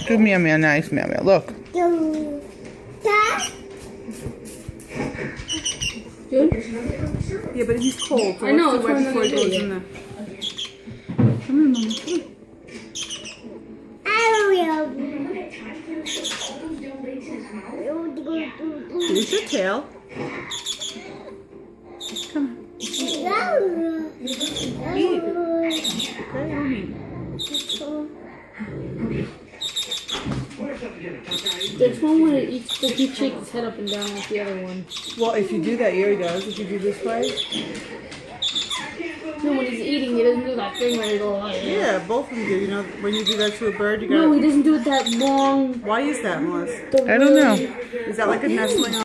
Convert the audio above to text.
Do meow meow, nice meow meow. Look. Good? Yeah, but he's cold. So I know, let's do it's it before he goes in there. Come here, Mama. Here's your tail. Come on. Eat. Okay, Amy. There's one where it eats, like he shakes his head up and down like the other one. Well, if you do that, Yuri does. If you do this way. No, when he's eating, he doesn't do that thing where he goes like, Yeah, both of them do. You know, when you do that to a bird, you gotta... no, he doesn't do it that long. Why is that, Melissa? I don't know. Is that like a nestling